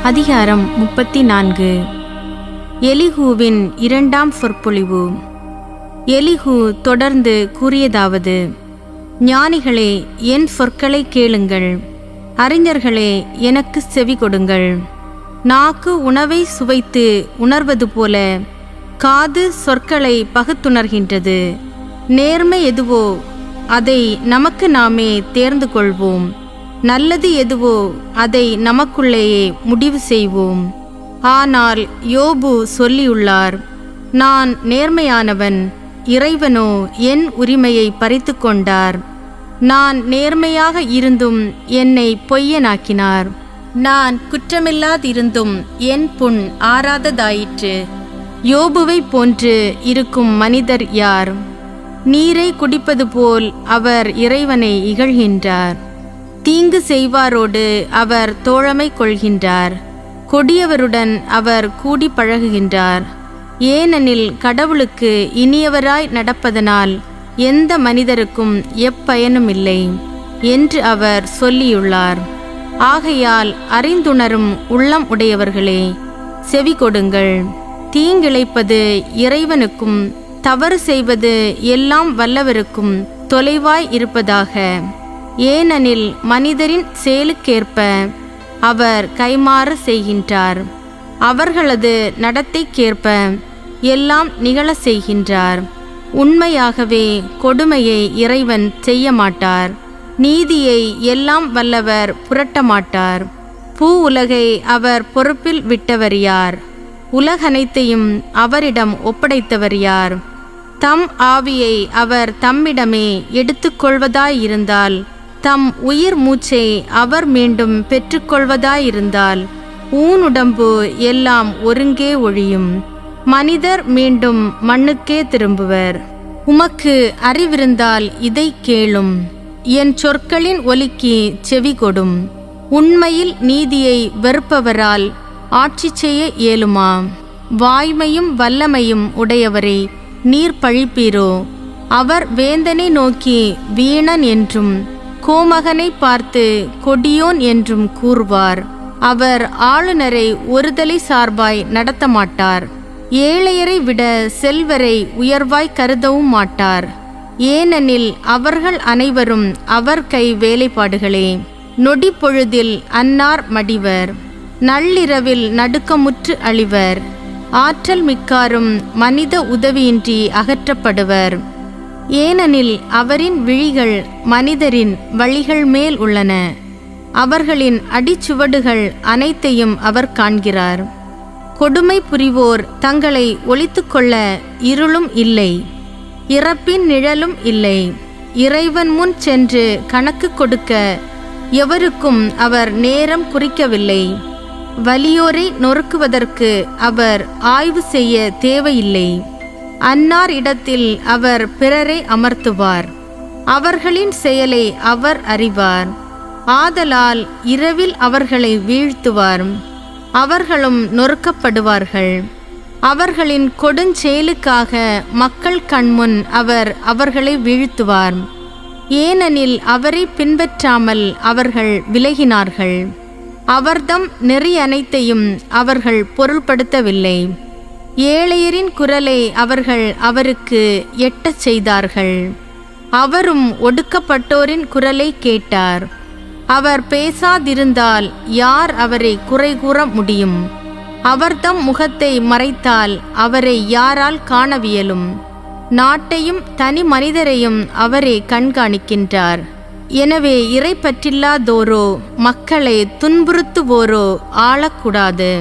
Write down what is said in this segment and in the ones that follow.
அதிகாரம் 34. எலிகூவின் இரண்டாம் சொற்பொழிவு. எலிகூ தொடர்ந்து கூறியதாவது: ஞானிகளே, என் சொற்களை கேளுங்கள். அறிஞர்களே, எனக்கு செவி கொடுங்கள். நாக்கு உணவை சுவைத்து உணர்வது போல காது சொற்களை பகுத்துணர்கின்றது. நேர்மை எதுவோ அதை நமக்கு நாமே தேர்ந்து கொள்வோம். நல்லது எதுவோ அதை நமக்குள்ளேயே முடிவு செய்வோம். ஆனால் யோபு சொல்லியுள்ளார்: நான் நேர்மையானவன், இறைவனோ என் உரிமையை பறித்து கொண்டார். நான் நேர்மையாக இருந்தும் என்னை பொய்யனாக்கினார். நான் குற்றமில்லாதிருந்தும் என் புண் ஆறாததாயிற்று. யோபுவை போன்று இருக்கும் மனிதர் யார்? நீரை குடிப்பது போல் அவர் இறைவனை இகழ்கின்றார். தீங்கு செய்வாரோடு அவர் தோழமை கொள்கின்றார். கொடியவருடன் அவர் கூடி பழகுகின்றார். ஏனெனில் கடவுளுக்கு இனியவராய் நடப்பதனால் எந்த மனிதருக்கும் எப்பயனுமில்லை என்று அவர் சொல்லியுள்ளார். ஆகையால் அறிந்துணரும் உள்ளம் உடையவர்களே, செவி கொடுங்கள். தீங்கிழைப்பது இறைவனுக்கும் தவறு செய்வது எல்லாம் வல்லவருக்கும் தொலைவாய் இருப்பதாக. ஏனெனில் மனிதரின் செயலுக்கேற்ப அவர் கைமாறு செய்கின்றார். அவர்களது நடத்தைக்கேற்ப எல்லாம் நிகழ செய்கின்றார். உண்மையாகவே கொடுமையை இறைவன் செய்ய மாட்டார். நீதியை எல்லாம் வல்லவர் புரட்டமாட்டார். பூ உலகை அவர் பொறுப்பில் விட்டவர் யார்? உலகனைத்தையும் அவரிடம் ஒப்படைத்தவர் யார்? தம் ஆவியை அவர் தம்மிடமே எடுத்துக்கொள்வதாயிருந்தால், தம் உயிர் மூச்சை அவர் மீண்டும் பெற்றுக்கொள்வதாயிருந்தால், ஊனுடம்பு எல்லாம் ஒருங்கே ஒழியும். மனிதர் மீண்டும் மண்ணுக்கே திரும்புவர். உமக்கு அறிவிருந்தால் இதை கேளும். என் சொற்களின் ஒலிக்கு செவி கொடும். உண்மையில் நீதியை வெறுப்பவரால் ஆட்சி செய்ய இயலுமா? வாய்மையும் வல்லமையும் உடையவரை நீர் பழிப்பீரோ? அவர் வேந்தனை நோக்கி வீணன் என்றும் கோமகனை பார்த்து கொடியோன் என்றும் கூறுவார். அவர் ஆளுநரை ஒருதலை சார்பாய் நடத்த மாட்டார். ஏழையரை விட செல்வரை உயர்வாய் கருதவும் மாட்டார். ஏனெனில் அவர்கள் அனைவரும் அவர் கை வேலைப்பாடுகளே. நொடி பொழுதில் அன்னார் மடிவர். நள்ளிரவில் நடுக்கமுற்று அழிவர். ஆற்றல் மிக்காரும் மனித உதவியின்றி அகற்றப்படுவர். ஏனெனில் அவரின் விழிகள் மனிதரின் வழிகள் மேல் உள்ளன. அவர்களின் அடிச்சுவடுகள் அனைத்தையும் அவர் காண்கிறார். கொடுமை புரிவோர் தங்களை ஒளித்துக்கொள்ள இருளும் இல்லை, இறப்பின் நிழலும் இல்லை. இறைவன் முன் சென்று கணக்கு கொடுக்க எவருக்கும் அவர் நேரம் குறிக்கவில்லை. வலியோரை நொறுக்குவதற்கு அவர் ஆய்வு செய்ய தேவையில்லை. அன்னார் இடத்தில் அவர் பிறரை அமர்த்துவார். அவர்களின் செயலை அவர் அறிவார். ஆதலால் இரவில் அவர்களை வீழ்த்துவார். அவர்களும் நொறுக்கப்படுவார்கள். அவர்களின் கொடுஞ்செயலுக்காக மக்கள் கண்முன் அவர் அவர்களை வீழ்த்துவார். ஏனெனில் அவரை பின்பற்றாமல் அவர்கள் விலகினார்கள். அவர்தம் நெறி அனைத்தையும் அவர்கள் பொருள்படுத்தவில்லை. ஏழையரின் குரலை அவர்கள் அவருக்கு எட்டச் செய்தார்கள். அவரும் ஒடுக்கப்பட்டோரின் குரலை கேட்டார். அவர் பேசாதிருந்தால் யார் அவரை குறை கூற முடியும்? அவர்தம் முகத்தை மறைத்தால் அவரை யாரால் காணவியலும்? நாட்டையும் தனி மனிதரையும் அவரே கண்காணிக்கின்றார். எனவே இறைப்பற்றில்லாதோரோ மக்களை துன்புறுத்துவோரோ ஆளக்கூடாது.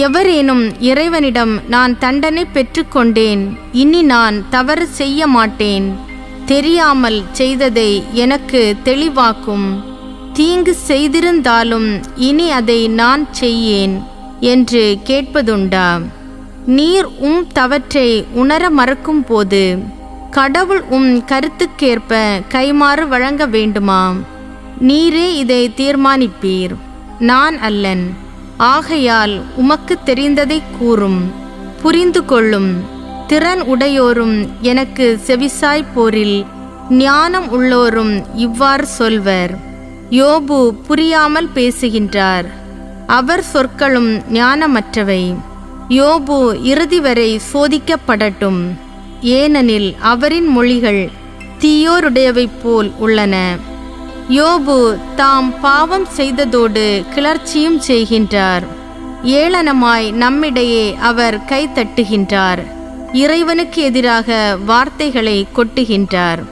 எவரேனும் இறைவனிடம் நான் தண்டனை பெற்றுக்கொண்டேன், இனி நான் தவறு செய்ய மாட்டேன், தெரியாமல் செய்ததை எனக்கு தெளிவாக்கும், தீங்கு செய்திருந்தாலும் இனி அதை நான் செய்யேன் என்று கேட்பதுண்டா? நீர் தவற்றை உணர மறக்கும் போது கடவுள் கருத்துக்கேற்ப கைமாறு வழங்க வேண்டுமா? நீரே இதை தீர்மானிப்பீர், நான் அல்லன். ஆகையால் உமக்கு தெரிந்ததை கூறும், புரிந்து கொள்ளும். திறன் உடையோரும் எனக்கு செவிசாய் போரில் ஞானம் உள்ளோரும் இவ்வாறு சொல்வர். யோபு புரியாமல் பேசுகின்றார். அவர் சொற்களும் ஞானமற்றவை. யோபு இறுதி வரை சோதிக்கப்படட்டும், ஏனெனில் அவரின் மொழிகள் தீயோருடையவை போல் உள்ளன. யோபு தாம் பாவம் செய்ததோடு கிளர்ச்சியும் செய்கின்றார். ஏளனமாய் நம்மிடையே அவர் கை தட்டுகின்றார். இறைவனுக்கு எதிராக வார்த்தைகளை கொட்டுகின்றார்.